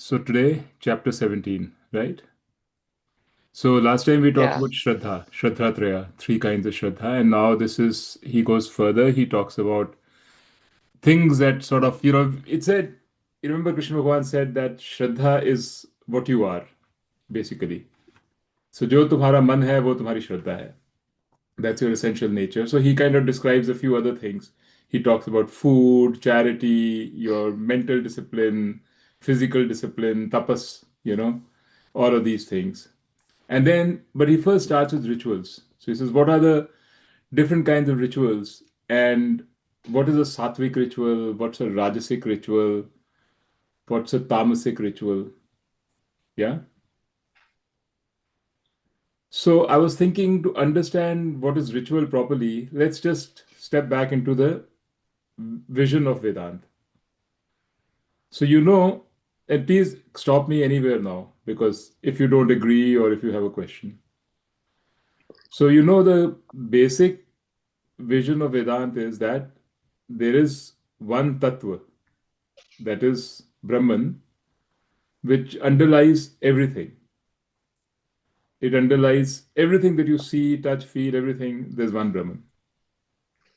So today, chapter 17, right? So last time we talked Yeah. about Shraddha, three kinds of Shraddha, and now he goes further. He talks about things that sort of, it said, you remember Krishna Bhagavan said that Shraddha is what you are, basically. So जो तुम्हारा मन है, वो तुम्हारी श्रद्धा है. That's your essential nature. So he kind of describes a few other things. He talks about food, charity, your mental discipline, physical discipline, tapas, all of these things. And then, but he first starts with rituals. So he says, what are the different kinds of rituals? And what is a sattvic ritual? What's a rajasic ritual? What's a tamasic ritual? Yeah. So I was thinking to understand what is ritual properly, let's just step back into the vision of Vedanta. So, and please stop me anywhere now, because if you don't agree or if you have a question. So, the basic vision of Vedanta is that there is one tattva, that is Brahman, which underlies everything. It underlies everything that you see, touch, feel, everything. There's one Brahman.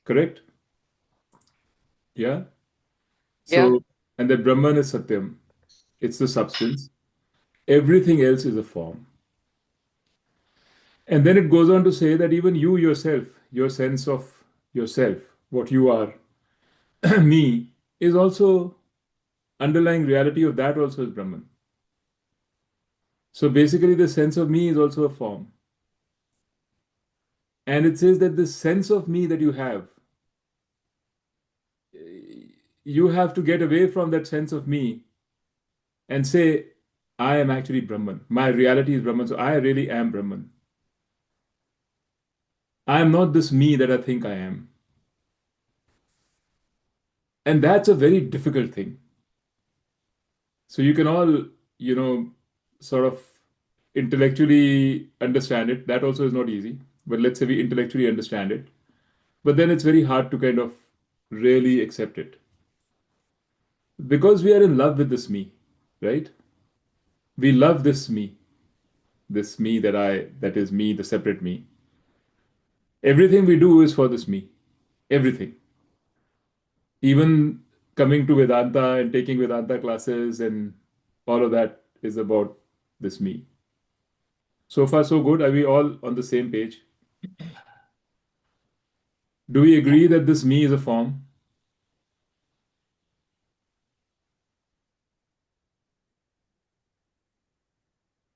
Correct? Yeah? Yeah. So, and that Brahman is Satyam. It's the substance. Everything else is a form. And then it goes on to say that even you yourself, your sense of yourself, what you are, me, is also underlying reality of that also is Brahman. So basically, the sense of me is also a form. And it says that the sense of me that you have to get away from that sense of me and say, I am actually Brahman. My reality is Brahman. So I really am Brahman. I am not this me that I think I am. And that's a very difficult thing. So you can all, you know, sort of intellectually understand it. That also is not easy. But let's say we intellectually understand it. But then it's very hard to kind of really accept it. Because we are in love with this me, right? We love this me that is me, the separate me. Everything we do is for this me. Everything. Even coming to Vedanta and taking Vedanta classes and all of that is about this me. So far, so good. Are we all on the same page? Do we agree that this me is a form?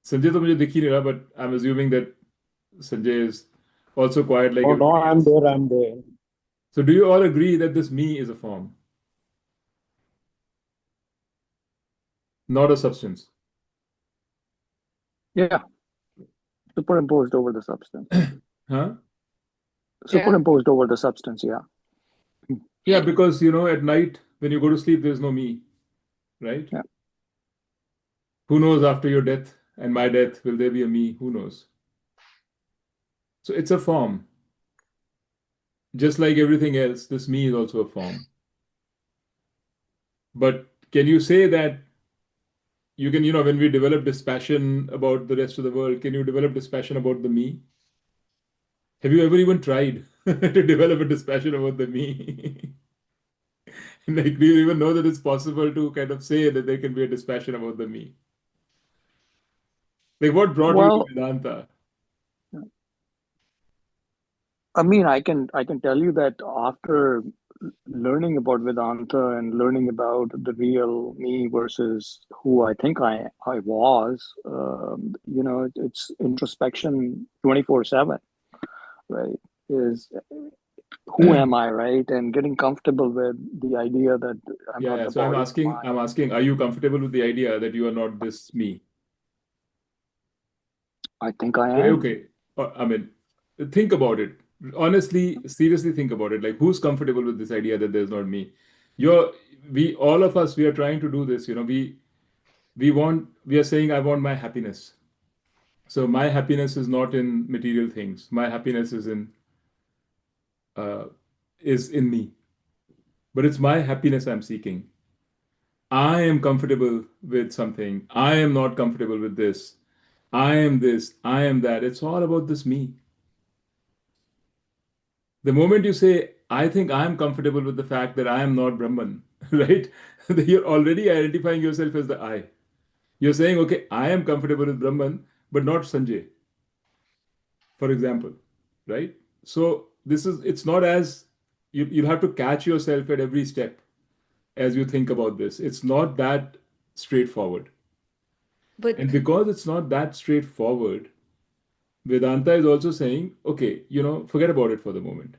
Sanjay तो मुझे दिख ही नहीं रहा, but I'm assuming that Sanjay is also quiet like Oh no, everybody I'm else. there, I'm there. So do you all agree that this me is a form, not a substance? Yeah, superimposed over the substance. Huh? Yeah. Superimposed over the substance, yeah. Yeah, because at night when you go to sleep, there's no me, right? Yeah. Who knows after your death and my death, will there be a me? Who knows? So it's a form. Just like everything else, this me is also a form. But can you say that you can, when we develop dispassion about the rest of the world, can you develop dispassion about the me? Have you ever even tried to develop a dispassion about the me? Like, do you even know that it's possible to kind of say that there can be a dispassion about the me? Like, what brought you to Well, Vedanta? I mean, I can tell you that after learning about Vedanta and learning about the real me versus who I think I was, it's introspection 24/7, right? Is who am I, right? And getting comfortable with the idea that I'm Yeah, not yeah. the So I'm body and asking, I'm mind. asking, are you comfortable with the idea that you are not this me? I think I Okay, am. okay. I mean, think about it. Honestly, seriously think about it. Like, who's comfortable with this idea that there's not me? You're, all of us, we are trying to do this. We are saying, I want my happiness. So my happiness is not in material things. My happiness uh, is in me. But it's my happiness I'm seeking. I am comfortable with something. I am not comfortable with this. I am this. I am that. It's all about this me. The moment you say, I think I'm comfortable with the fact that I am not Brahman, right? You're already identifying yourself as the I. You're saying, okay, I am comfortable with Brahman, but not Sanjay, for example, right? So it's not as, you'll have to catch yourself at every step as you think about this. It's not that straightforward. But And because it's not that straightforward, Vedanta is also saying, okay, forget about it for the moment.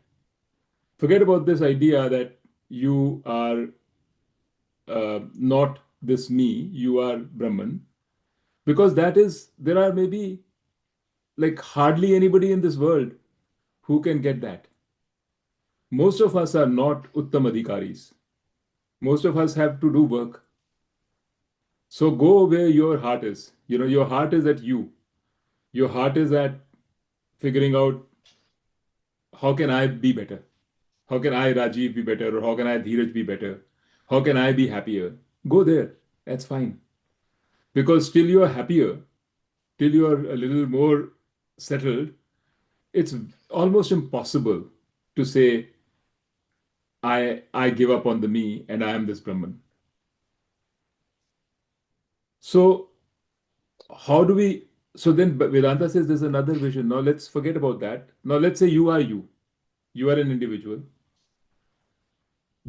Forget about this idea that you are not this me, you are Brahman, because there are maybe like hardly anybody in this world who can get that. Most of us are not Uttam Adhikaris. Most of us have to do work. So go where your heart is. Your heart is at you. Your heart is at figuring out how can I be better? How can I, Rajiv, be better? Or how can I, Dheeraj, be better? How can I be happier? Go there. That's fine. Because till you're happier, till you're a little more settled, it's almost impossible to say, I give up on the me and I am this Brahman. So how do we, so then Vedanta says there's another vision. Now let's forget about that. Now let's say you are you. You are an individual.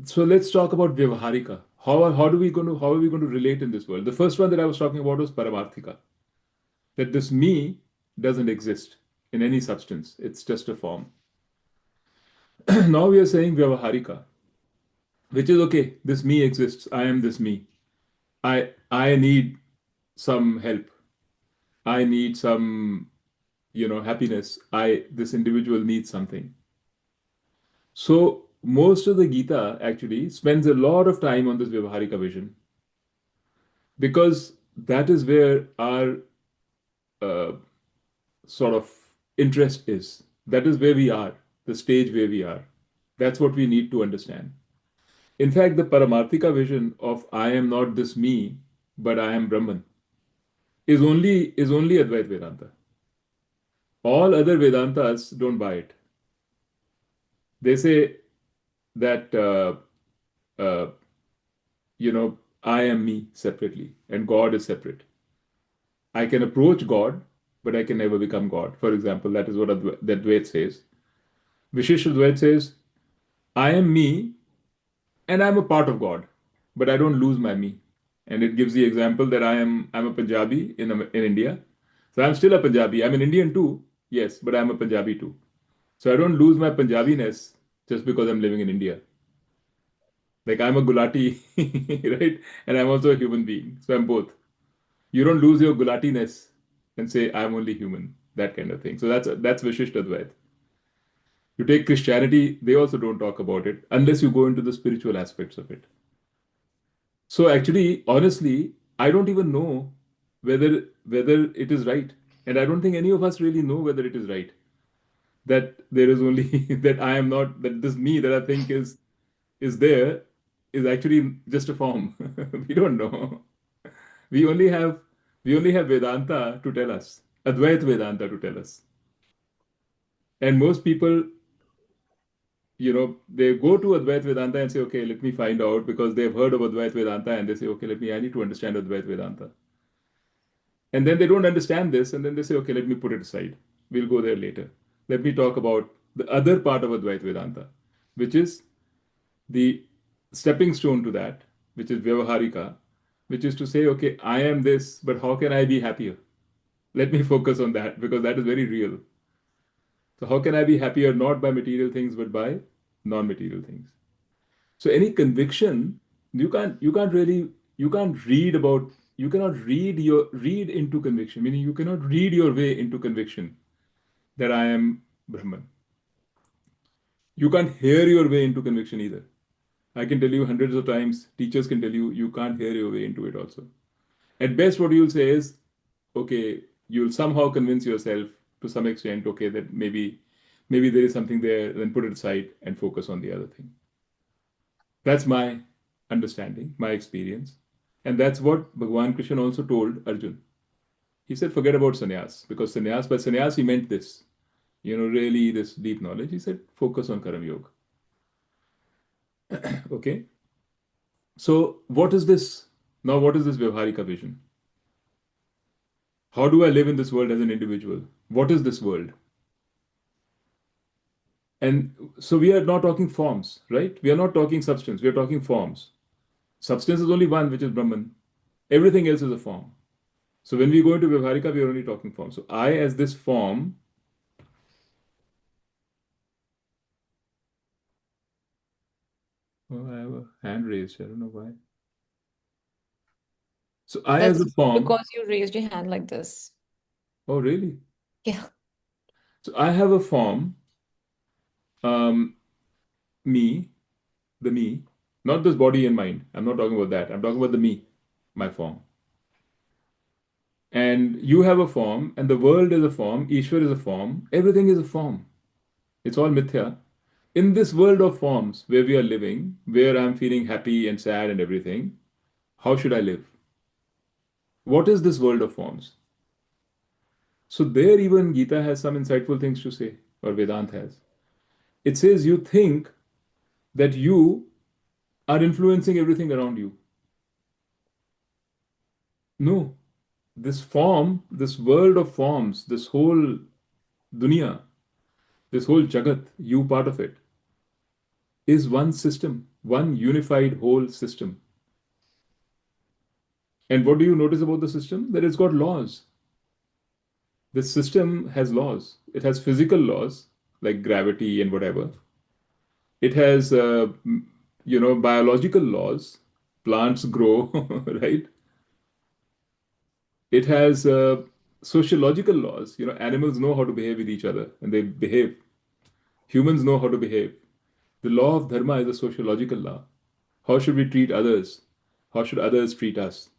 So let's talk about vāhārika. How are we going to relate in this world? The first one that I was talking about was paramārthika. That this me doesn't exist in any substance. It's just a form. Now we are saying vāhārika, which is okay, this me exists. I am this me. I need some help. I need some, happiness. This individual needs something. So most of the Gita actually spends a lot of time on this vāhārika vision, because that is where our sort of interest is. That is where we are, the stage where we are. That's what we need to understand. In fact, the paramārthika vision of I am not this me, but I am Brahman is only Advaita Vedanta. All other Vedantas don't buy it. They say that I am me separately and God is separate. I can approach God, but I can never become God. For example, that is what that Advaita says. Vishishta Advaita says, I am me and I'm a part of God, but I don't lose my me. And it gives the example that I'm a Punjabi in India. So I'm still a Punjabi. I'm an Indian too, yes, but I'm a Punjabi too. So I don't lose my Punjabiness just because I'm living in India. Like I'm a Gulati, right? And I'm also a human being. So I'm both. You don't lose your Gulatiness and say I'm only human, that kind of thing. So that's Vishishta Advaita. You take Christianity, they also don't talk about it unless you go into the spiritual aspects of it. So actually, honestly, I don't even know whether it is right. And I don't think any of us really know whether it is right. That there is only that I am not, that this me that I think is there is actually just a form. We don't know. We only have Vedanta to tell us, Advaita Vedanta to tell us. And most people, they go to Advaita Vedanta and say, okay, let me find out, because they've heard of Advaita Vedanta and they say, okay, I need to understand Advaita Vedanta. And then they don't understand this, and then they say, okay, let me put it aside. We'll go there later. Let me talk about the other part of Advaita Vedanta, which is the stepping stone to that, which is vāhārika, which is to say, okay, I am this, but how can I be happier? Let me focus on that, because that is very real. So how can I be happier, not by material things, but by non-material things? So any conviction, you can't read into conviction, meaning you cannot read your way into conviction that I am Brahman. You can't hear your way into conviction either. I can tell you hundreds of times, teachers can tell you, you can't hear your way into it also. At best, what you'll say is, okay, you'll somehow convince yourself to some extent, okay, that maybe there is something there, then put it aside and focus on the other thing. That's my understanding, my experience. And that's what Bhagwan Krishna also told Arjun. He said, forget about sannyas, because by sannyas he meant this, really this deep knowledge. He said, focus on karma-yoga. Okay? So what is this? Now, what is this vāhārika vision? How do I live in this world as an individual? What is this world? And so we are not talking forms, right? We are not talking substance. We are talking forms. Substance is only one, which is Brahman. Everything else is a form. So when we go into vāhārika, we are only talking form. So I, as this form, oh, I have a hand raised. I don't know why. So I, as a form. Because you raised your hand like this. Oh, really? Yeah. So I have a form, me, the me, not this body and mind. I'm not talking about that. I'm talking about the me, my form. And you have a form, and the world is a form, Ishwar is a form, everything is a form. It's all mithya. In this world of forms where we are living, where I'm feeling happy and sad and everything, how should I live? What is this world of forms? So there even Gita has some insightful things to say, or Vedant has. It says you think that you are influencing everything around you. No. This form, this world of forms, this whole dunya, this whole jagat, you part of it, is one system, one unified whole system. And what do you notice about the system? That it's got laws. This system has laws. It has physical laws, like gravity and whatever. It has, biological laws. Plants grow, right? It has sociological laws. Animals know how to behave with each other, and they behave. Humans know how to behave. The law of dharma is a sociological law. How should we treat others? How should others treat us?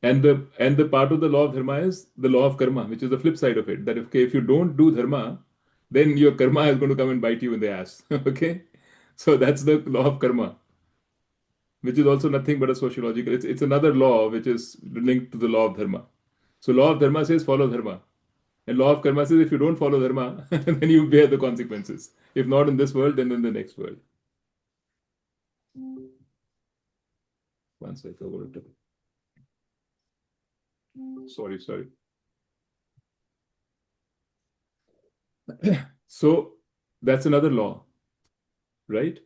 And the part of the law of dharma is the law of karma, which is the flip side of it. That if you don't do dharma, then your karma is going to come and bite you in the ass. Okay? So that's the law of karma, which is also nothing but a sociological. It's another law which is linked to the law of dharma. So law of dharma says follow dharma. And law of karma says if you don't follow dharma, then you bear the consequences. If not in this world, then in the next world. One second. Sorry. So that's another law, right?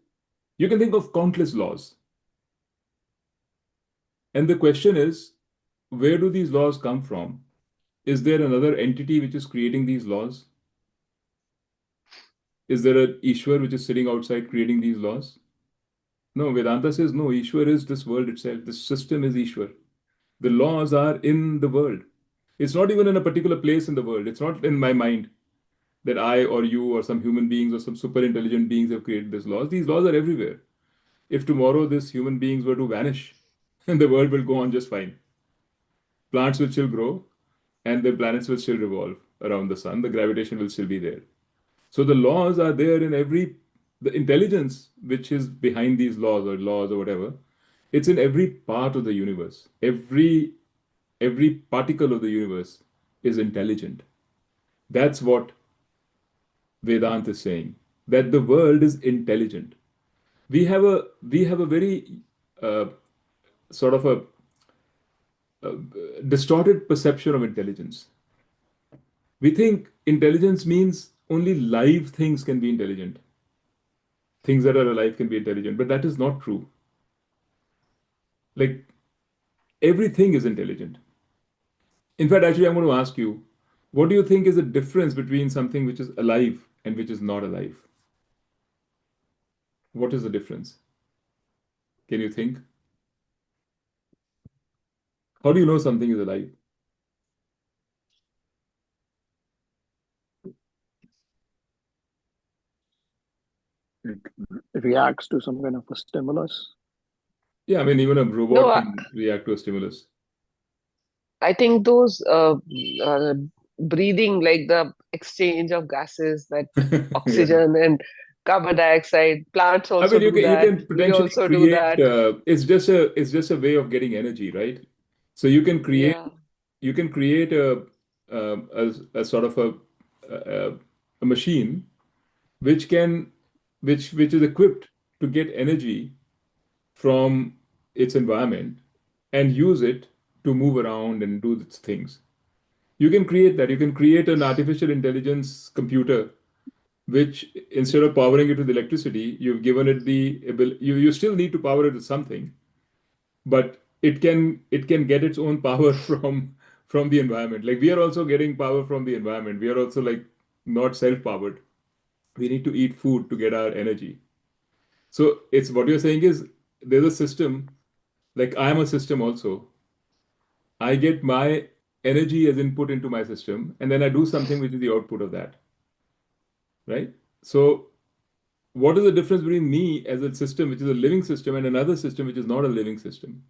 You can think of countless laws. And the question is, where do these laws come from? Is there another entity which is creating these laws? Is there an Ishwar which is sitting outside creating these laws? No, Vedanta says no, Ishwar is this world itself. This system is Ishwar. The laws are in the world. It's not even in a particular place in the world. It's not in my mind that I or you or some human beings or some super intelligent beings have created these laws. These laws are everywhere. If tomorrow these human beings were to vanish, the world will go on just fine. Plants will still grow and the planets will still revolve around the sun. The gravitation will still be there. So the laws are there in the intelligence which is behind these laws or whatever. It's in every part of the universe. Every particle of the universe is intelligent. That's what Vedanta is saying, that the world is intelligent. We have a very sort of a distorted perception of intelligence. We think intelligence means only live things can be intelligent. Things that are alive can be intelligent, but that is not true. Like, everything is intelligent. In fact, actually, I'm going to ask you, what do you think is the difference between something which is alive and which is not alive? What is the difference? Can you think? How do you know something is alive? It reacts to some kind of a stimulus. Yeah, I mean, even a robot can react to a stimulus. I think those breathing, like the exchange of gases, that oxygen and carbon dioxide. Plants I also mean, do you that. can We potentially also do create. that. It's just a way of getting energy, right? So Yeah. you can create a sort of a, a machine which can which is equipped to get energy from its environment and use it to move around and do its things. You can create that. You can create an artificial intelligence computer which, instead of powering it with electricity, you've given it the ability. You still need to power it with something, but it can get its own power from the environment. Like we are also getting power from the environment. We are also like not self-powered. We need to eat food to get our energy. So it's what you're saying is there's a system, like I am a system also. I get my energy as input into my system, and then I do something which is the output of that, right? So what is the difference between me as a system, which is a living system, and another system which is not a living system?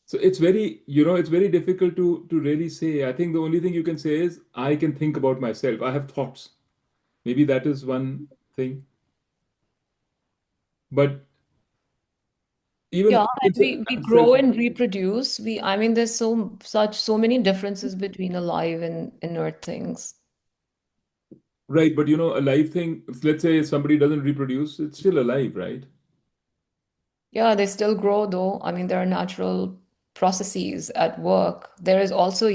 So it's it's very difficult to really say. I think the only thing you can say is I can think about myself. I have thoughts. Maybe that is one thing. But Yeah, even and it's we self, grow and reproduce. I mean, there's so many differences between alive and inert things. right? But a live thing, let's say somebody doesn't reproduce, it's still alive, right? Yeah, they still grow though. I mean, there are natural processes at work. There is also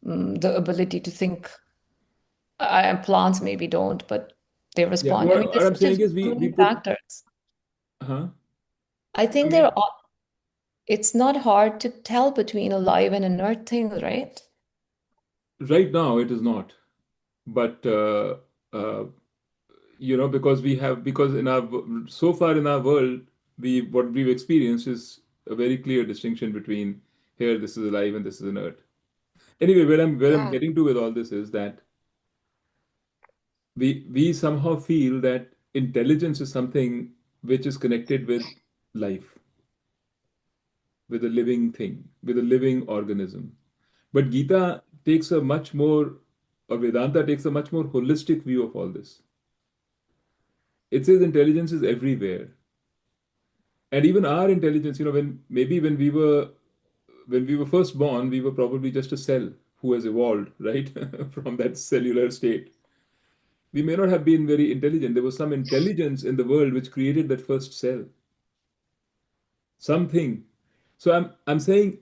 the ability to think. Plants maybe don't, but they Yeah. respond. I mean, What there's I'm saying just is so we many put, factors. huh? I I think mean, it's not hard to tell between alive and inert things, right? right now it is not. But uh, because in our so far in our world, we what we've experienced is a very clear distinction between here this is alive and this is inert. Anyway, where I'm Yeah. getting to with all this is that we somehow feel that intelligence is something which is connected with life, with a living thing, with a living organism. But Gita takes a much more, or Vedanta takes a much more holistic view of all this. It says intelligence is everywhere. And even our intelligence, when we were first born, we were probably just a cell who has evolved, right? From that cellular state. We may not have been very intelligent. There was some intelligence in the world which created that first cell. Something. So I'm saying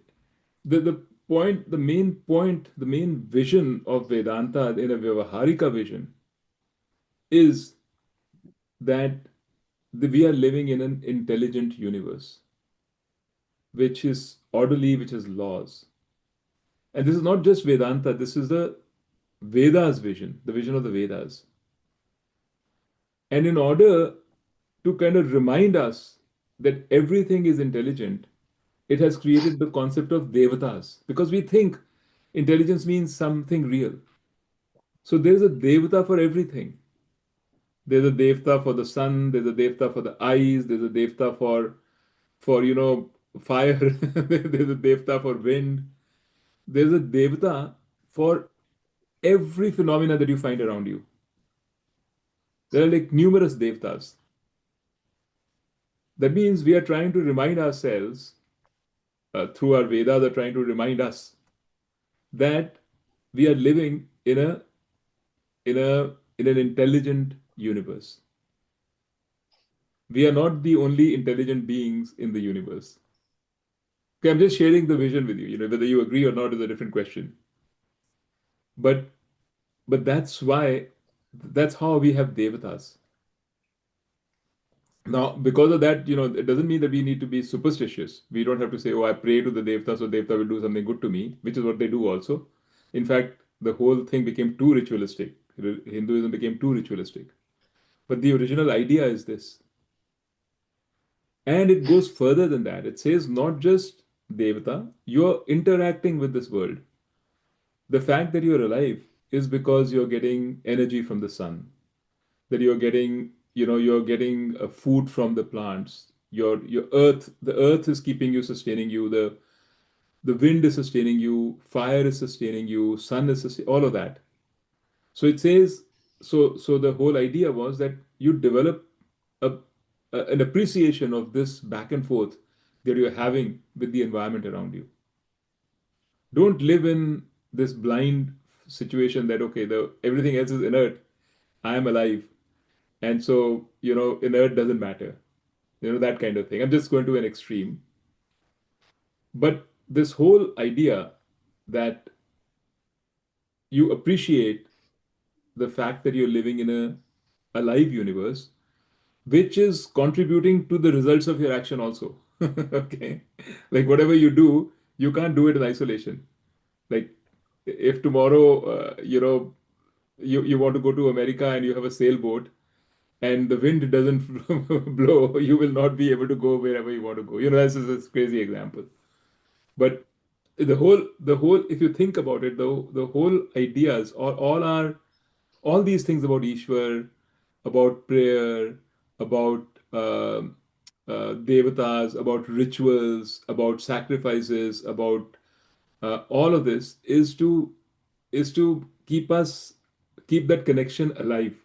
the point, the main point, the main vision of Vedanta in a vāhārika vision is that we are living in an intelligent universe, which is orderly, which has laws. And this is not just Vedanta, this is the Vedas vision, the vision of the Vedas. And in order to kind of remind us that everything is intelligent, it has created the concept of devatas because we think intelligence means something real. So there's a devata for everything. There's a devata for the sun, there's a devata for the eyes, there's a devata for fire, there's a devata for wind, there's a devata for every phenomena that you find around you. There are like numerous devatas. That means we are trying to remind ourselves through our Vedas, are trying to remind us that we are living in an intelligent universe. We are not the only intelligent beings in the universe. Okay, I'm just sharing the vision with you. Whether you agree or not is a different question. But that's how we have devatas. Now, because of that, it doesn't mean that we need to be superstitious. We don't have to say, "Oh, I pray to the devata, so devata will do something good to me," which is what they do also. In fact, the whole thing became too ritualistic. Hinduism became too ritualistic. But the original idea is this. And it goes further than that. It says not just devata, you're interacting with this world. The fact that you're alive is because you're getting energy from the sun, that you're getting food from the plants. The earth is keeping you, sustaining you. The wind is sustaining you. Fire is sustaining you. Sun is sustaining all of that. So it says so the whole idea was that you develop a, an appreciation of this back and forth that you're having with the environment around you. Don't live in this blind situation that, okay, everything else is inert, I am alive, and so, inert doesn't matter, that kind of thing. I'm just going to an extreme. But this whole idea that you appreciate the fact that you're living in a live universe, which is contributing to the results of your action also. Okay. Like whatever you do, you can't do it in isolation. Like if tomorrow, you want to go to America and you have a sailboat and the wind doesn't blow, you will not be able to go wherever you want to go. That's just a crazy example. But the whole, if you think about it, the whole ideas, all these things about Ishwar, about prayer, about devatas, about rituals, about sacrifices, about all of this is to keep that connection alive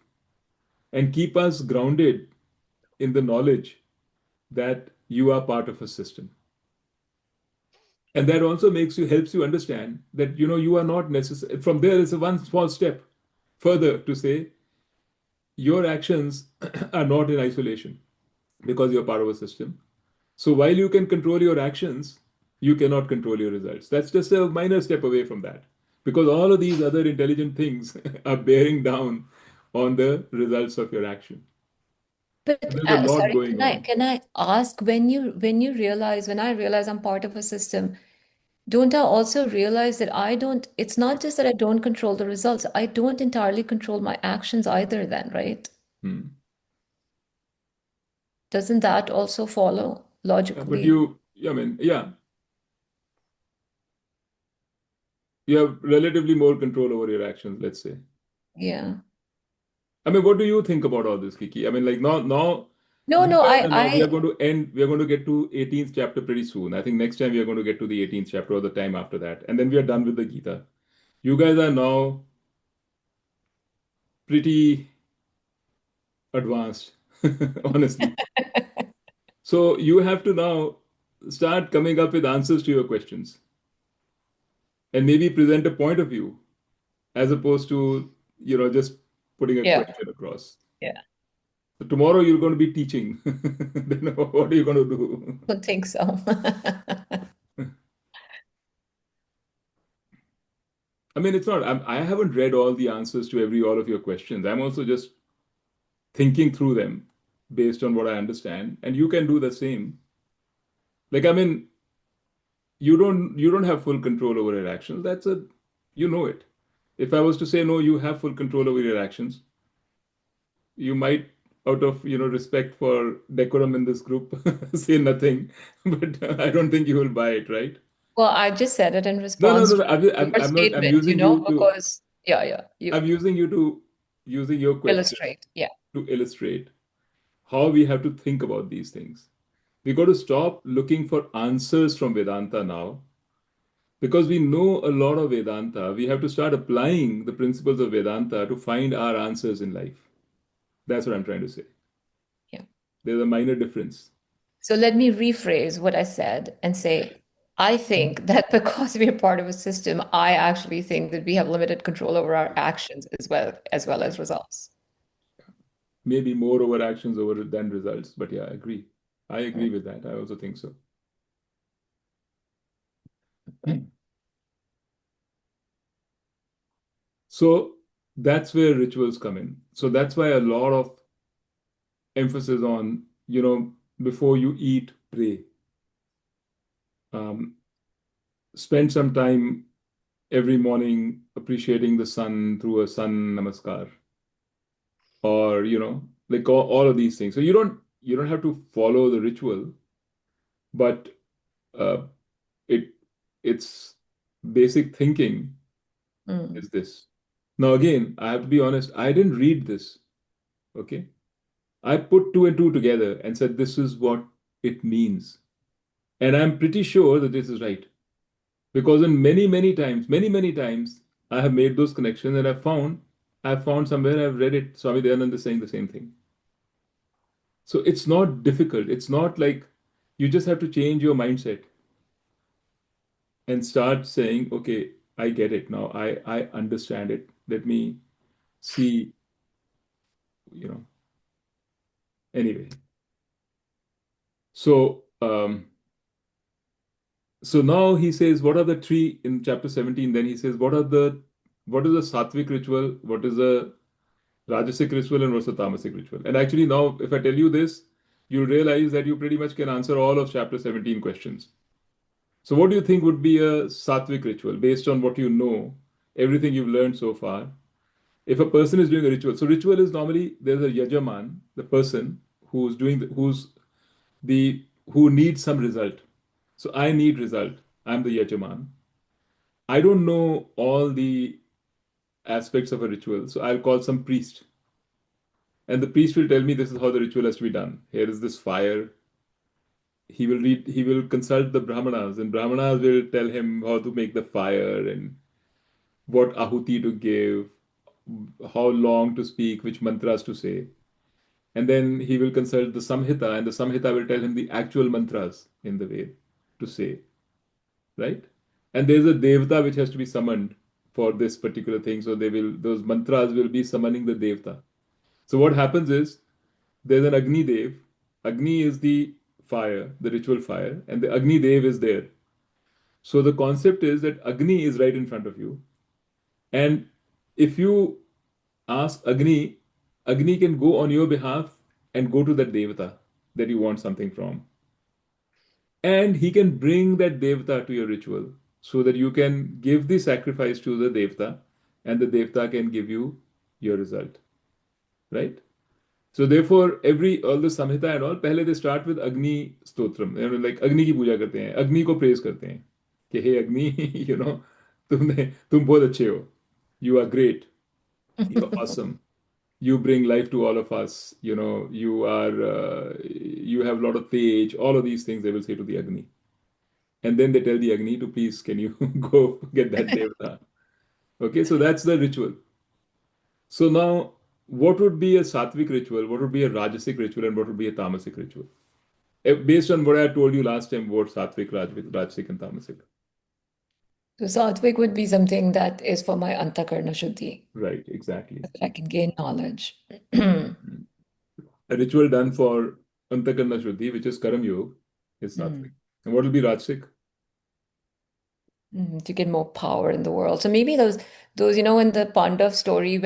and keep us grounded in the knowledge that you are part of a system. And that also helps you understand that you are not necessary. From there is a one small step further to say your actions are not in isolation because you're part of a system. So while you can control your actions, you cannot control your results. That's just a minor step away from that, because all of these other intelligent things are bearing down on the results of your action. But There's a lot sorry, going on. can I ask, when I realize I'm part of a system, don't I also realize that it's not just that I don't control the results, I don't entirely control my actions either then, right? Doesn't that also follow But logically? you have relatively more control over your actions, let's say. Yeah. What do you think about all this, Kiki? Like now, No, we are going to get to 18th chapter pretty soon. I think next time we are going to get to the 18th chapter or the time after that. And then we are done with the Gita. You guys are now pretty advanced, honestly. So you have to now start coming up with answers to your questions and maybe present a point of view as opposed to, just putting a Yeah. question across. Yeah. So tomorrow you're going to be teaching. Then what are you going to do? Don't think so. It's not, I haven't read all the answers to all of your questions. I'm also just thinking through them based on what I understand. And you can do the same. Like, you don't have full control over your actions. It. If I was to say, no, you have full control over your actions, you might, out of, respect for decorum in this group, say nothing. But I don't think you will buy it, right? Well, I just said it in No. response to I'm your not. I'm statement, using you to. because I'm using your question illustrate. Yeah. to illustrate how we have to think about these things. We got to stop looking for answers from Vedanta now, because we know a lot of Vedanta. We have to start applying the principles of Vedanta to find our answers in life. That's what I'm trying to say. Yeah. There's a minor difference. So let me rephrase what I said and say, I think that because we are part of a system, I actually think that we have limited control over our actions as results. Maybe more over actions than results, but yeah, I agree. I agree with that. I also think so. So that's where rituals come in. So that's why a lot of emphasis on, before you eat, pray. Spend some time every morning appreciating the sun through a sun namaskar, or like all of these things. So you don't have to follow the ritual, but uh, it's basic thinking is this. Now again, I have to be honest, I didn't read this. Okay, I put two and two together and said this is what it means, and I'm pretty sure that this is right, because in many times I have made those connections and I've found I found somewhere, I've read it, Swami Dayananda is saying the same thing. So it's not difficult. It's not like you just have to change your mindset and start saying, okay, I get it now. I understand it. Let me see, you know. Anyway. So so now he says, what are the three in chapter 17? Then he says, what is the sattvic ritual? What is the rajasic ritual, and what's the tamasic ritual? And actually now, if I tell you this, you realize that you pretty much can answer all of chapter 17 questions. So what do you think would be a sattvic ritual based on what you know, everything you've learned so far? If a person is doing a ritual, so ritual is normally there's a yajaman, the person who's doing who needs some result. So I need result. I'm the yajaman. I don't know all the aspects of a ritual, so I'll call some priest. And the priest will tell me this is how the ritual has to be done. Here is this fire. He will consult the Brahmanas, and Brahmanas will tell him how to make the fire and what ahuti to give, how long to speak, which mantras to say. And then he will consult the Samhita, and the Samhita will tell him the actual mantras in the Ved to say, right? And there's a devata which has to be summoned for this particular thing. So those mantras will be summoning the devata. So what happens is there's an Agni Dev. Agni is the fire, the ritual fire, and the Agni Dev is there. So the concept is that Agni is right in front of you. And if you ask Agni, Agni can go on your behalf and go to that devata that you want something from. And he can bring that devata to your ritual so that you can give the sacrifice to the devata and the devata can give you your result. Right? So therefore, all the samhita and all, पहले they start with Agni Stotram. Like Agni की पूजा करते हैं, Agni को praise करते हैं कि hey Agni, तुम बहुत अच्छे हो. You are great. You are awesome. You bring life to all of us. You have a lot of tej. All of these things they will say to the Agni. And then they tell the Agni to please, can you go get that devata? Okay, so that's the ritual. So now, what would be a sattvic ritual? What would be a rajasic ritual? And what would be a tamasic ritual? Based on what I told you last time about sattvic, rajasic, and tamasic. So sattvic would be something that is for my antakarna shuddhi, Right, exactly. that I can gain knowledge. A ritual done for antakarna shuddhi, which is karma-yogi, is sattvic. And what will be rajasic? To get more power in the world. So maybe those in the Pandav story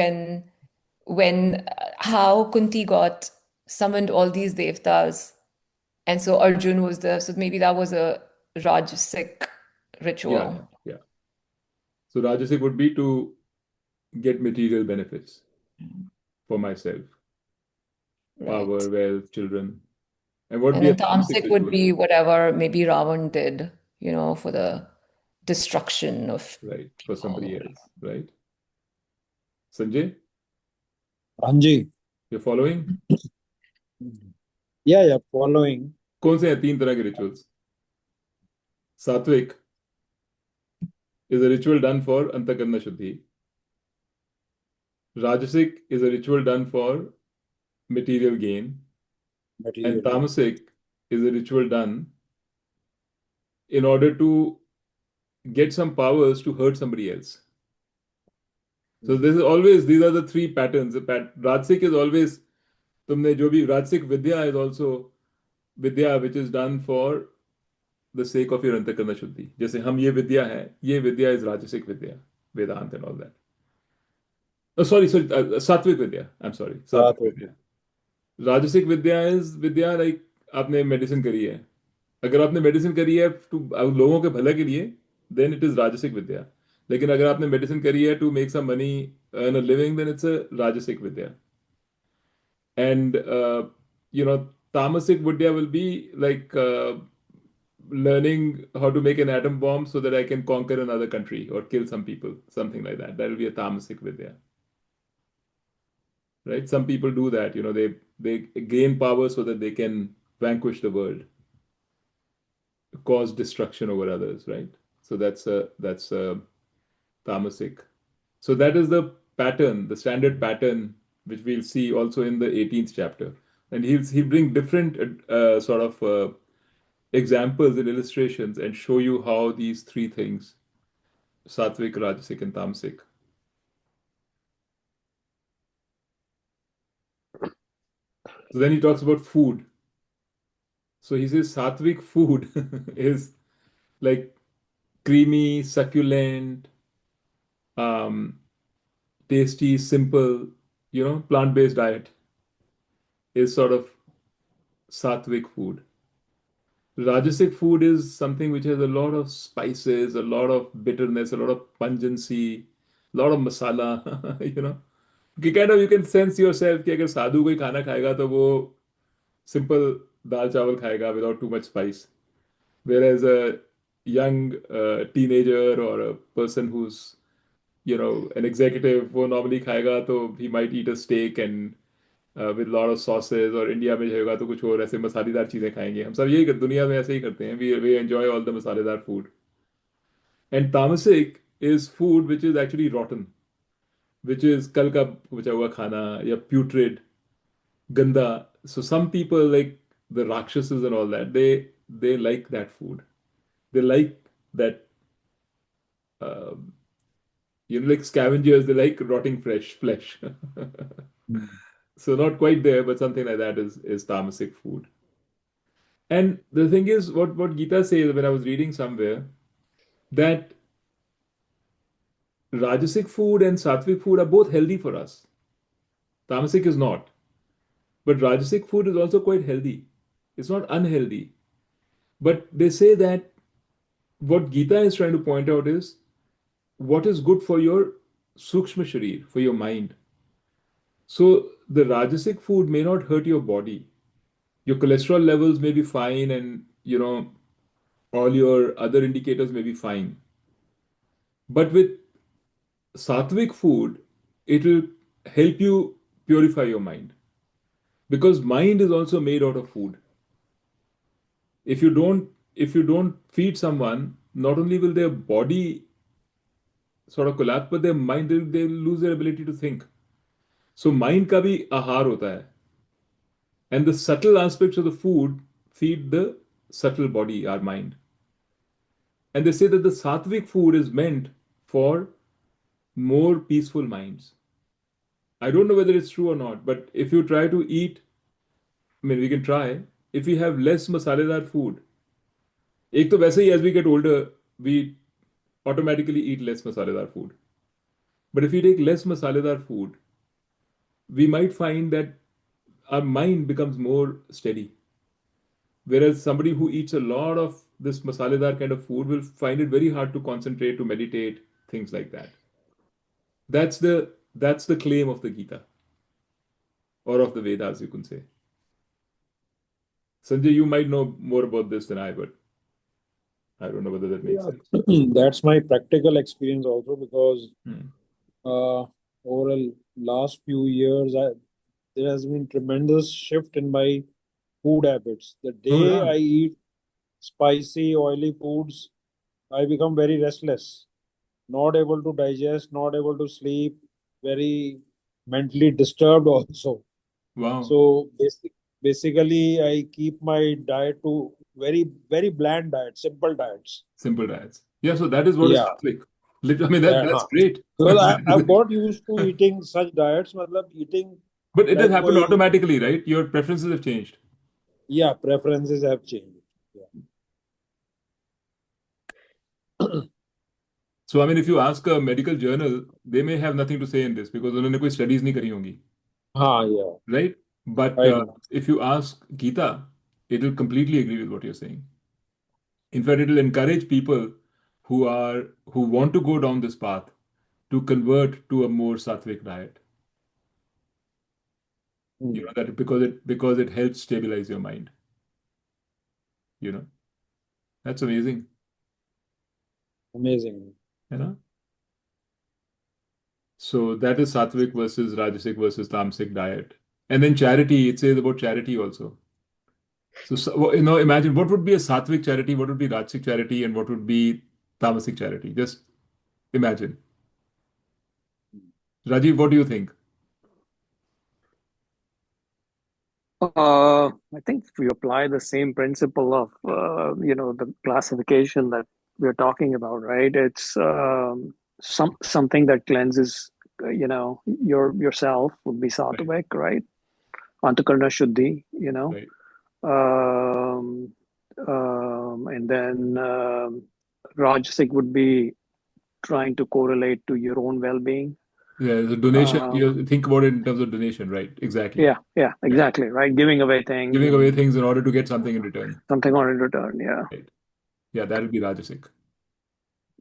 when how Kunti got summoned all these devtas, and so Arjun was there. So maybe that was a rajasic ritual. Yeah. So rajasic would be to get material benefits for myself. Right. Power, wealth, children. And what would And be a then tamasic tamasic would ritual? be whatever maybe Ravan did, for the destruction of Right, for somebody people. else, right? Sanjay, Anji. you're following? Yeah, following. कौन से हैं 3 तरह के rituals? Sattvic is a ritual done for antakarna shuddhi. Rajasic is a ritual done for material gain. And tamasic is a ritual done in order to get some powers to hurt somebody else. So these are the 3 patterns. Rajasic is always, तुमने जो भी Rajasic vidya is also vidya which is done for the sake of your antakarna shuddhi. जैसे हम ये विद्या है, ये विद्या is rajasic vidya, Vedāntic and all that. Oh, sorry, sattvic vidya. I'm sorry, sattvic vidya. Rajasic vidya is vidya like आपने medicine करी है. अगर आपने मेडिसिन करी है लोगों के भले के लिए, then it is rajasic vidya. लेकिन अगर आपने मेडिसिन करी है to make some money, earn a living, then it's a rajasic vidya. And tamasic vidya will be like learning how to make an atom bomb so that I can conquer another country or kill some people, something like that. That will be a tamasic vidya. Right? Some people do that. They gain power so that they can vanquish the world, cause destruction over others. Right? So that's a tamasic. So that is the pattern, the standard pattern, which we'll see also in the 18th chapter. And he'll bring different sort of examples and illustrations and show you how these three things, sattvic, rajasic, and tamasic. So then he talks about food. So he says sattvic food is like creamy, succulent, tasty, simple, plant-based diet is sort of sattvic food. Rajasic food is something which has a lot of spices, a lot of bitterness, a lot of pungency, a lot of masala, कि kind of you can sense yourself कि अगर साधु कोई खाना खाएगा तो वो simple दाल चावल खाएगा without too much spice. Whereas a young teenager or a person who's an executive, वो normally खाएगा तो he might eat a steak and with lot of sauces, और इंडिया में होगा तो कुछ और ऐसे मसालेदार चीजें खाएंगे. हम सब यही दुनिया में ऐसे ही करते हैं. We enjoy all the मसालेदार food. And tamasic is food which is actually rotten, which is कल का बचा हुआ खाना या putrid, ganda. So some people like the rakshasas and all that, they like that food. They like that, like scavengers, they like rotting fresh flesh. So not quite there, but something like that is tamasic food. And the thing is, what Gita says when I was reading somewhere, that rajasic food and sattvic food are both healthy for us. Tamasic is not. But rajasic food is also quite healthy. It's not unhealthy. But they say that what Gita is trying to point out is what is good for your sukshma sharir, for your mind. So the rajasic food may not hurt your body. Your cholesterol levels may be fine, and all your other indicators may be fine. But with sattvic food, it will help you purify your mind. Because mind is also made out of food. If you don't feed someone, not only will their body sort of collapse, but their mind, they'll lose their ability to think. So mind का भी आहार होता है. And the subtle aspects of the food feed the subtle body, our mind. And they say that the sattvic food is meant for more peaceful minds. I don't know whether it's true or not, but if you try to eat, we can try, if we have less masaledar food, एक तो वैसे ही as we get older, we automatically eat less masaledar food. But if we take less masaledar food, we might find that our mind becomes more steady. Whereas somebody who eats a lot of this masaledar kind of food will find it very hard to concentrate, to meditate, things like that. That's the claim of the Gita, or of the Vedas, you can say. Sanjay, you might know more about this than I, but I don't know whether that makes sense. That's my practical experience also, because over the last few years, there has been tremendous shift in my food habits. The day yeah. I eat spicy, oily foods, I become very restless, not able to digest, not able to sleep, very mentally disturbed also. Wow. So basically, I keep my diet to very, very bland diet, simple diets. Simple diets. Yeah, so that is what is sattvic. That's great. Because I've got used to eating such diets, eating. But it has happened automatically, right? Your preferences have changed. Yeah, preferences have changed. Yeah. So, if you ask a medical journal, they may have nothing to say in this because उन्होंने कोई studies नहीं करी होंगी. Yeah. Right? But if you ask Gita, it will completely agree with what you're saying. In fact, it will encourage people who want to go down this path to convert to a more sattvic diet. That because it helps stabilize your mind. That's amazing. Amazing. So that is sattvic versus rajasic versus tamasic diet. And then charity, it says about charity also. So imagine what would be a sattvic charity, what would be rajasic charity, and what would be tamasic charity. Just imagine. Rajiv, what do you think? I think if we apply the same principle of the classification that we're talking about, right? It's something that cleanses yourself would be Right, sattvic, right? Antakarna shuddhi, right. and then rajasic would be trying to correlate to your own well-being. Yeah, the donation, you Um, think about it in terms of donation, right? Exactly. yeah, Yeah. exactly, right? Giving away things Giving away and things in order to get something in return. something on in return. Yeah. Right. Yeah, that would be Rajasic.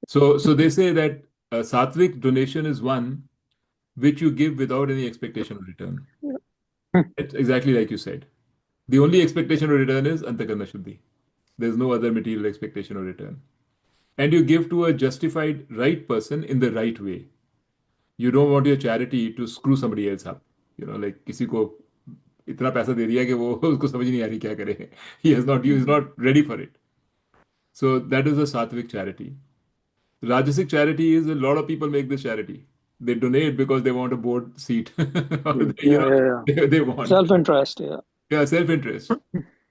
So they say that sattvic donation is one which you give without any expectation of return. Hmm. It's exactly like you said. The only expectation of return is antakarna shuddhi. There's no other material expectation of return. And you give to a justified right person in the right way. You don't want your charity to screw somebody else up. Like किसी को इतना पैसा दे दिया कि वो उसको समझ नहीं आ रही क्या करे. He is not ready for it. So that is a sattvic charity. Rajasic charity is a lot of people make this charity. They donate because they want a board seat, or Yeah. they want, Self-interest. Yeah. yeah, self-interest.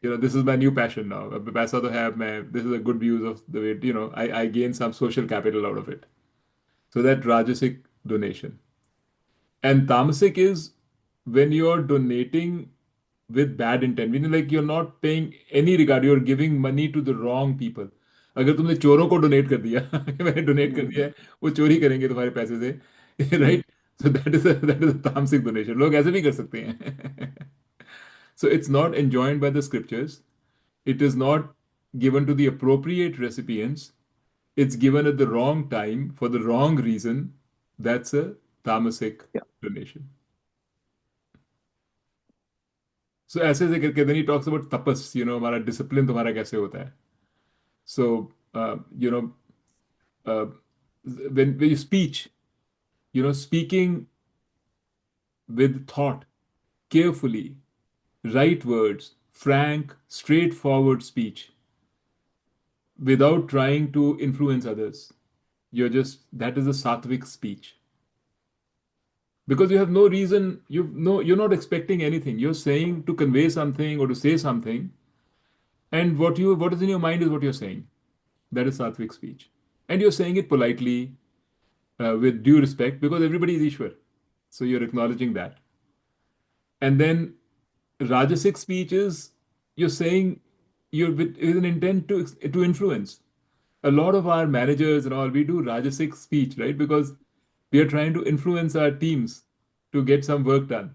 This is my new passion now. पैसा तो है अब मैं. This is a good use of the way. I gain some social capital out of it. So that Rajasic donation. And tamasic is when you're donating with bad intent, meaning like you're not paying any regard, you're giving money to the wrong people. अगर तुमने चोरों को donate कर दिया कि मैंने donate कर दिया है, वो चोरी करेंगे तुम्हारे पैसे से, right? So that is a तामसिक डोनेशन. लोग ऐसे भी कर सकते हैं. So it's not enjoined by the scriptures. It is not given to the appropriate recipients. It's given at the wrong time for the wrong reason. That's a tamasic Yeah. donation. So ऐसे ऐसे करके then he talks about tapas, हमारा discipline तुम्हारा कैसे होता है. So uh, when you speaking with thought, carefully, right words, frank, straightforward speech, without trying to influence others. That is a sattvic speech. Because you have no reason, you're not expecting anything. You're saying to convey something or to say something, and what is in your mind is what you're saying. That is sattvic speech. And you're saying it politely, with due respect, because everybody is Ishwar. So you're acknowledging that. And then rajasic speech is you're saying you're with an intent to influence. A lot of our managers and all, we do rajasic speech, right? Because we are trying to influence our teams to get some work done.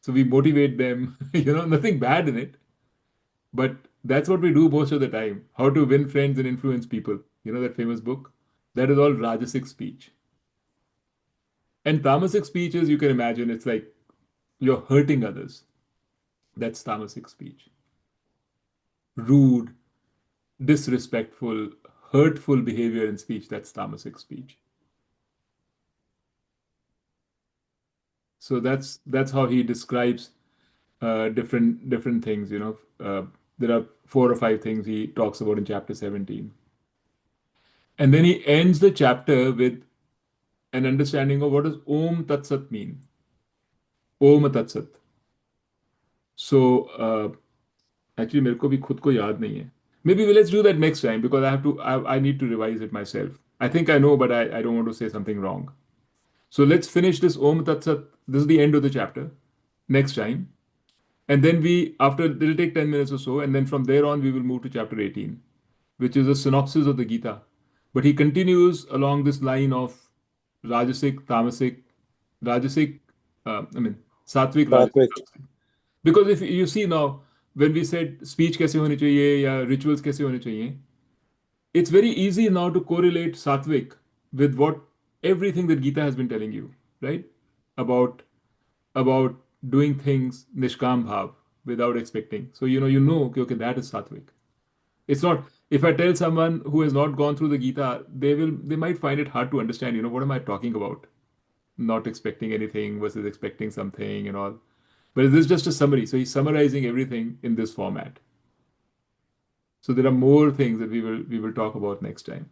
So we motivate them, nothing bad in it. But that's what we do most of the time. How to win friends and influence people. That famous book? That is all rajasic speech. And tamasic speech is, you can imagine, it's like you're hurting others. That's tamasic speech. Rude, disrespectful, hurtful behavior in speech, that's tamasic speech. So that's how he describes different things. There are 4 or 5 things he talks about in chapter 17. And then he ends the chapter with an understanding of what does Om Tat Sat mean. Om Tat Sat. So actually मेरे को भी खुद को याद नहीं है. Maybe let's do that next time because I need to revise it myself. I think I know, but I don't want to say something wrong. So let's finish this Om Tat Sat. This is the end of the chapter. Next time. And then it'll take 10 minutes or so, and then from there on, we will move to chapter 18, which is a synopsis of the Gita. But he continues along this line of Rajasic, Tamasic, Rajasic, Sattvic, Rajasic, Sattvic. Tamasic. Because if you see now, when we said speech कैसे होनी चाहिए या rituals कैसे होने चाहिए, it's very easy now to correlate Sattvic with everything that Gita has been telling you, right? About doing things nishkam bhav without expecting. So okay, that is sattvic. It's not, if I tell someone who has not gone through the Gita, they might find it hard to understand, what am I talking about? Not expecting anything versus expecting something and all. But this is just a summary. So he's summarizing everything in this format. So there are more things that we will talk about next time.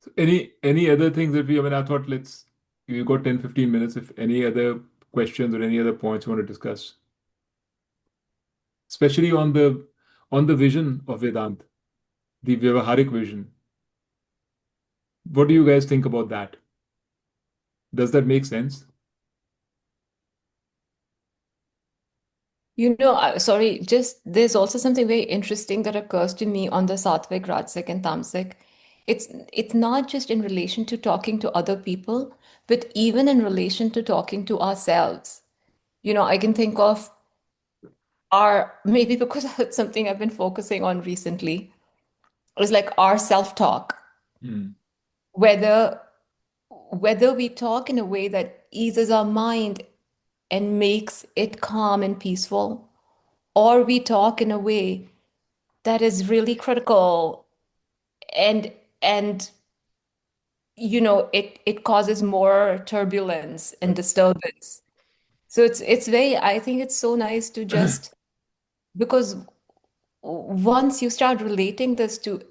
So any other things that I mean, I thought we've got 10, 15 minutes. If any other questions or any other points you want to discuss, especially on the vision of Vedanta, the Vyavaharic vision. What do you guys think about that? Does that make sense? Sorry, just there's also something very interesting that occurs to me on the sattvic, rajasic, and tamasic. It's not just in relation to talking to other people, but even in relation to talking to ourselves. I can think of maybe because it's something I've been focusing on recently, is like our self-talk, Hmm. whether we talk in a way that eases our mind and makes it calm and peaceful, or we talk in a way that is really critical and it causes more turbulence and disturbance. So it's very, I think it's so nice to just, because once you start relating this to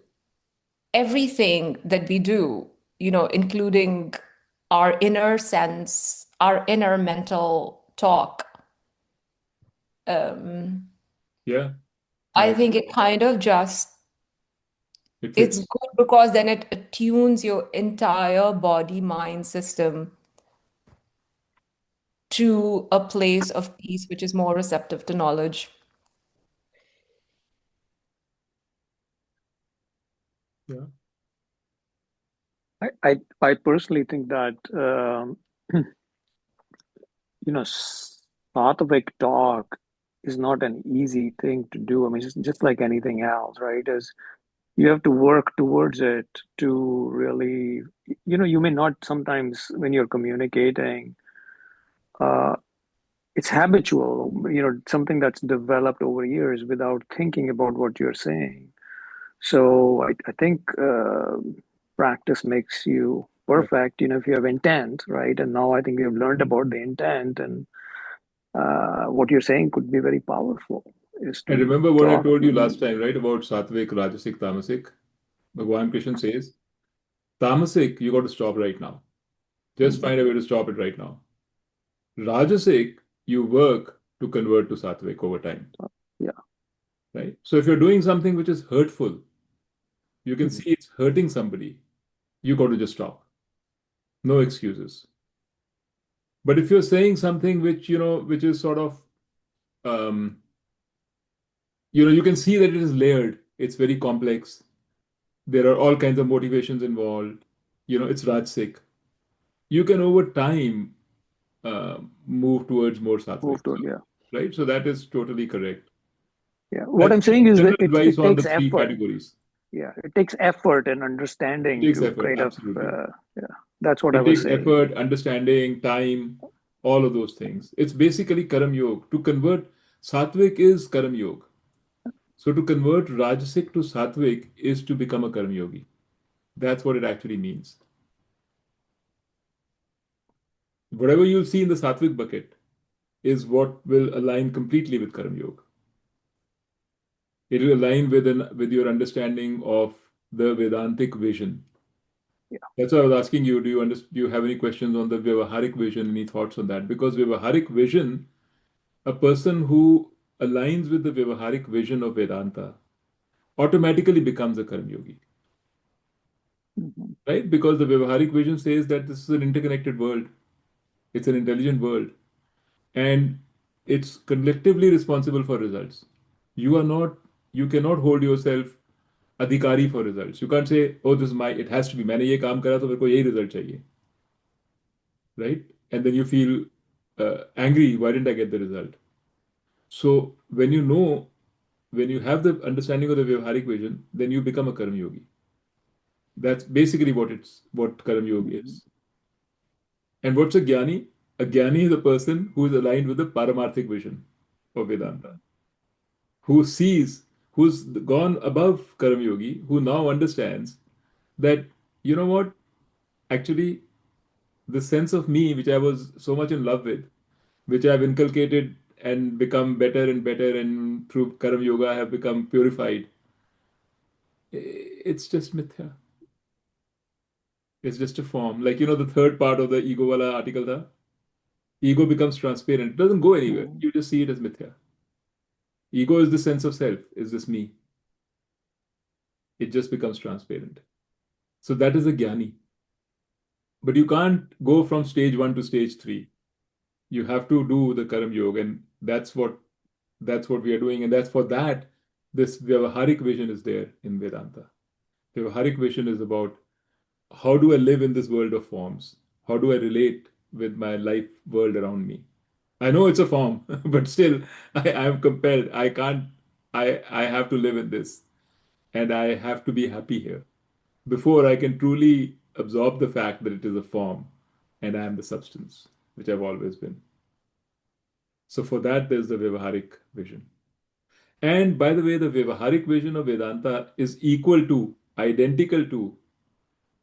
everything that we do, including our inner sense, our inner mental talk, Yeah, I think it kind of just, it it's fits. good because then it attunes your entire body mind system to a place of peace which is more receptive to knowledge. Yeah. I personally think that sattvic talk is not an easy thing to do. I mean, just like anything else, right? Is you have to work towards it to really, you may not sometimes when you're communicating, uh, it's habitual, something that's developed over years without thinking about what you're saying. So I think practice makes you Right. perfect, if you have intent, right? And now I think we have learned about the intent, and what you're saying could be very powerful, is And to remember what I talk. told you last time, right? About sattvic, rajasic, tamasic. Bhagwan Krishna says, tamasic, you got to stop right now. Just Mhm. find a way to stop it right now. Rajasic, you work to convert to sattvic over time, Yeah. right? So if you're doing something which is hurtful, you can Mhm. see it's hurting somebody, you got to just stop. No excuses. But if you're saying something which is sort of, um, you can see that it is layered, it's very complex. There are all kinds of motivations involved. It's rajasic. You can over time move towards more sattvic, Move toward, yeah. right? So that is totally correct. Yeah. I What I'm think saying is general that it, advice it on the takes three effort. categories. Yeah. It takes effort and It understanding takes to effort, kind of, absolutely. yeah, that's what I It was takes saying. effort, understanding, time, all of those things. It's basically karma-yoga. To convert, sattvic is karma-yoga. So to convert rajasic to sattvic is to become a karma-yogi. That's what it actually means. Whatever you'll see in the sattvic bucket is what will align completely with karma-yoga. It will align with your understanding of the Vedāntic vision. Yeah. That's why I was asking you, do you have any questions on the Vyavaharic vision, any thoughts on that? Because Vyavaharic vision, a person who aligns with the Vyavaharic vision of Vedanta automatically becomes a Karma Yogi, Mhm. right? Because the Vyavaharic vision says that this is an interconnected world, it's an intelligent world, and it's collectively responsible for results. You are not, you cannot hold yourself adhikari for results. You can't say, oh, this is my, it has to be, मैंने ये काम करा तो मेरे को यही result चाहिए, right? And then you feel angry, why didn't I get the result? So when you have the understanding of the Vyavaharic vision, then you become a Karma Yogi. That's basically what Karma Yogi Mhm. is. And what's a jñānī? A jñānī is a person who is aligned with the paramārthik vision of Vedanta, who sees, who's gone above Karma Yogi, who now understands that, you know what, actually, the sense of me, which I was so much in love with, which I've inculcated and become better and better, and through Karma Yoga, I have become purified. It's just mithya. It's just a form. Like, the third part of the ego wala article tha. Ego becomes transparent. It doesn't go anywhere. Mm. You just see it as mithya. Ego is the sense of self, is this me. It just becomes transparent. So that is a jñānī. But you can't go from stage 1 to stage 3. You have to do the karma-yogi, and that's what we are doing. And that's for that, this vāhārika vision is there in Vedanta. The vāhārika vision is about how do I live in this world of forms? How do I relate with my life world around me? I know it's a form, but still, I am compelled. I can't, I have to live in this, and I have to be happy here before I can truly absorb the fact that it is a form and I am the substance, which I've always been. So for that, there's the Vyavaharic vision. And by the way, the Vyavaharic vision of Vedanta is equal to, identical to,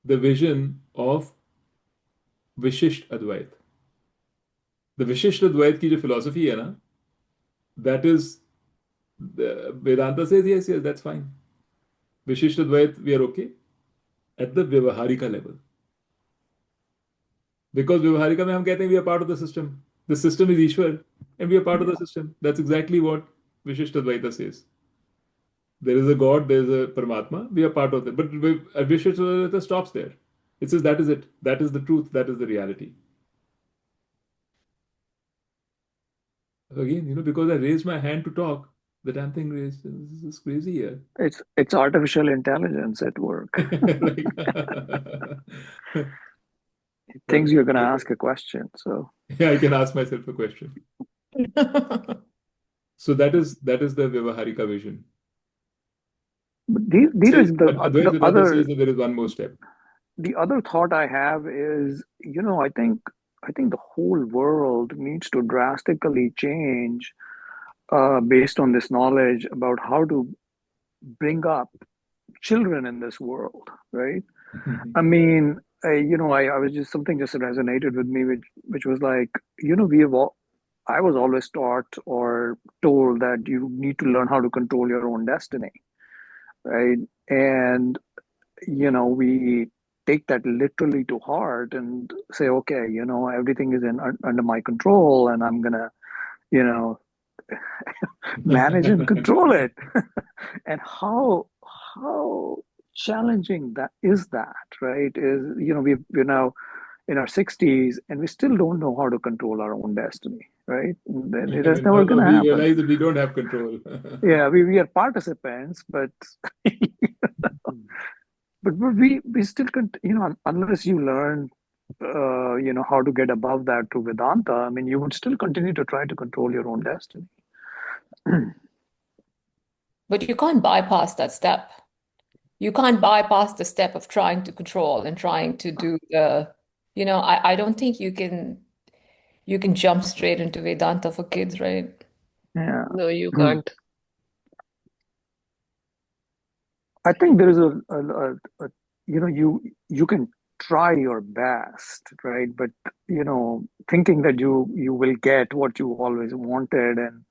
the vision of Vishisht Advait. The Vishisht Advait ki jo philosophy hai na, that is, Vedanta says, yes, that's fine. Vishisht Advait, we are okay at the Vyavaharika level. Because Vyavaharika mein hum kehte hain we are part of the system. The system is Ishwar and we are part of the system. That's exactly what Vishisht Advaita says. There is a God, there is a Paramatma, we are part of it. But Vishisht Advaita stops there. It says that is it. That is the truth. That is the reality. Again, because I raised my hand to talk, the damn thing raised. This is crazy here. It's artificial intelligence at work. Like, It thinks you're going to ask a question. So yeah, I can ask myself a question. So that is the Vyavaharika vision. but Dheeraj, Advait the Vedanta other says that there is one more step. the other thought I have is, I think the whole world needs to drastically change based on this knowledge about how to bring up children in this world, right? I mean, I was just something just resonated with me, which was like, I was always taught or told that you need to learn how to control your own destiny, right? And we take that literally to heart and say, okay, everything is under my control, and I'm gonna, manage and control it. And how challenging that, right? Is we're now in our 60s and we still don't know how to control our own destiny, right? And it is never going to we happen. realize that we don't have control. Yeah, we are participants, but but we still unless you learn how to get above that through Vedanta, I mean, you would still continue to try to control your own destiny. But you can't bypass that step. You can't bypass the step of trying to control and trying to do the, I don't think you can jump straight into Vedanta for kids, right? Yeah. No, you can't. I think there is you can try your best, right? But thinking that you will get what you always wanted, and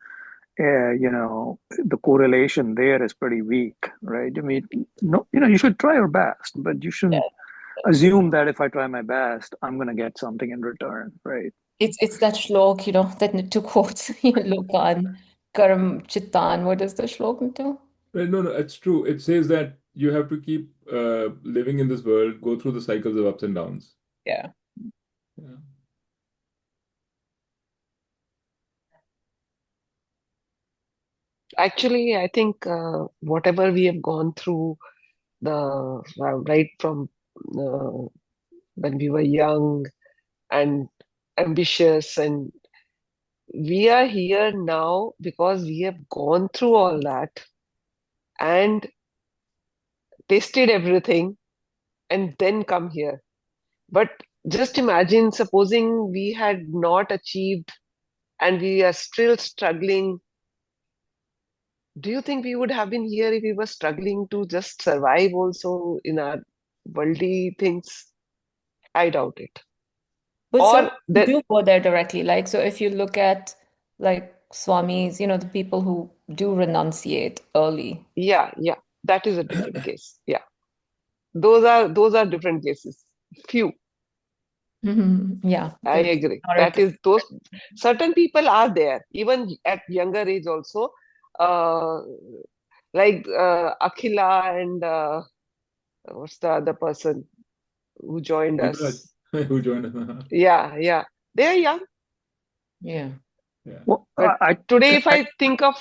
the correlation there is pretty weak, right? I mean, no, you should try your best, but you shouldn't assume that if I try my best, I'm going to get something in return, right? It's that shlok, that two quotes, Lokan, Karam Chittan. What is the shlok into? No, it's true. It says that you have to keep living in this world, go through the cycles of ups and downs. Yeah. Yeah. Actually, I think whatever we have gone through, right from when we were young and ambitious, and we are here now because we have gone through all that and tasted everything and then come here. But just imagine, supposing we had not achieved and we are still struggling. Do you think we would have been here if we were struggling to just survive also in our worldly things? I doubt it. But Or some that, do go there directly. Like, so if you look at like Swamis, the people who do renunciate early. yeah, that is a different case. Yeah. Those are different cases. few. Yeah, I agree. That is, those certain people are there, even at younger age also. Like Akhila and what's the other person who joined us? Who joined us? Yeah. They are young. Yeah. Well, But today, if I think of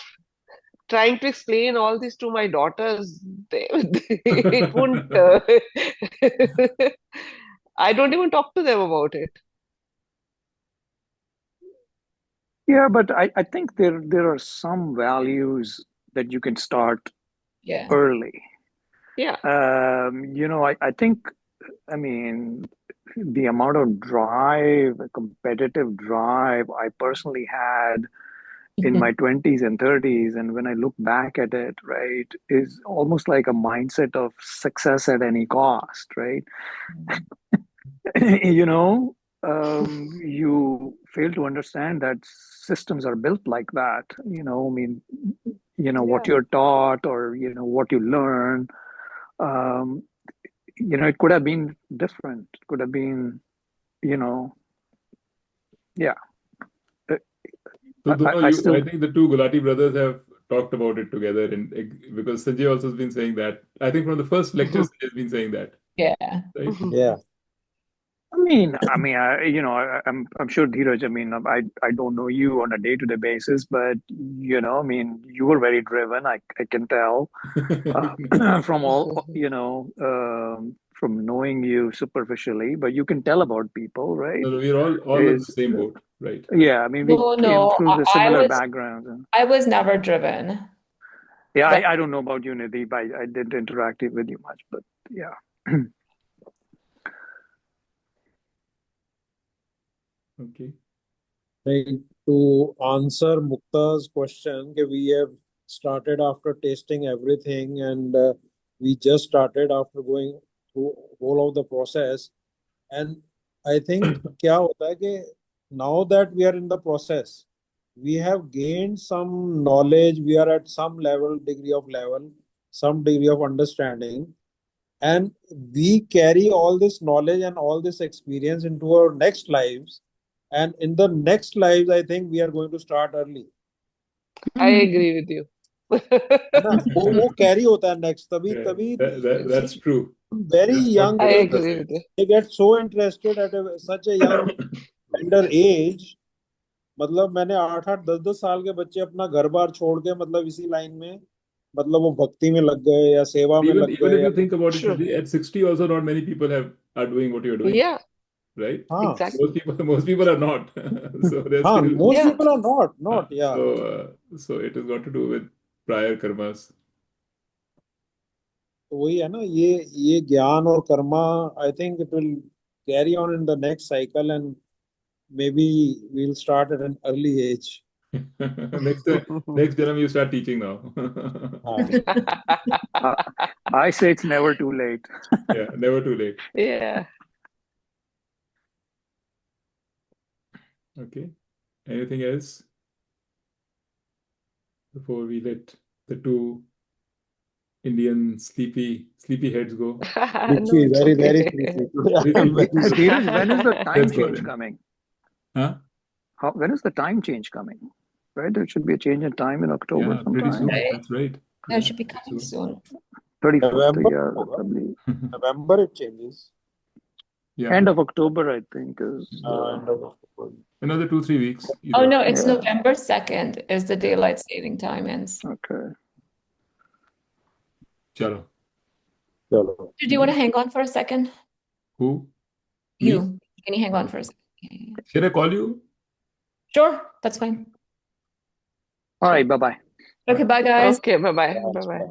trying to explain all this to my daughters, it won't. I don't even talk to them about it. yeah, but I think there are some values that you can start Yeah. early. Yeah. I think, I mean, the amount of drive, competitive drive I personally had in my 20s and 30s, and when I look back at it, right, is almost like a mindset of success at any cost, right? You fail to understand that systems are built like that. What Yeah. you're taught, or what you learn, um, it could have been different. It could have been, yeah. So, I still, I think the two Gulati brothers have talked about it together, and because Sanjay also has been saying that. I think from the first lecture, Sanjay has been saying that. Yeah. Right? Yeah. I'm sure, Dheeraj, I don't know you on a day-to-day basis, but, you were very driven. I can tell from all, from knowing you superficially, but you can tell about people, right? No, we're all in the same boat, right? Yeah, we No, came through the I similar was backgrounds. I was never driven. Yeah, But I don't know about you, Nidhi, but I didn't interact with you much, but yeah. Okay. To answer Mukta's question, we have started after tasting everything, and we just started after going through whole of the process. And I think क्या होता है कि now that we are in the process, we have gained some knowledge, we are at some level, some degree of understanding, and we carry all this knowledge and all this experience into our next lives. And in the next lives, I think we are going to start early. I agree with you. है ना वो carry होता है next तभी That's true. very That's young what I Vedanta agree says. with you. they get so interested at such a young tender age. मतलब मैंने 8-8 10-10 साल के बच्चे अपना घर बार छोड़ के मतलब इसी लाइन में मतलब वो भक्ति में लग गए या सेवा में लग Even गए if या you think about it, True. Sanjay, at 60 also not many people are doing what you're doing, Yeah, right? हाँ exactly. Most people are not. So there's हाँ still most Yeah. people are not yeah so it has got to do with prior karmas. तो वही है ना ये ज्ञान और Karma I think it will carry on in the next cycle and maybe we'll start at an early age. Next Janam you start teaching now. I say it's never too late. Yeah, never too late. Yeah. Okay. Anything else before we let the two Indian sleepy heads go? No, it's Very okay. sleepy. Dheeraj, when is the time Let's go change then. coming? Huh? When is the time change coming? Right, there should be a change in time in October Yeah, pretty sometime. soon. Right. That's right. That should be coming soon. 34th, November yeah, होगा. probably. November it changes. Yeah. End of October, I think, is End of October. Another 2-3 weeks. Oh no, it's Yeah. November 2nd is the daylight saving time ends. Okay. Chalo. चलो. Do you want to hang on for a second? Who? You. Me? Can you hang on for a second? Yeah. Should I call you? Sure, that's fine. All right, bye-bye. Okay, bye guys. Okay, bye-bye. Bye-bye.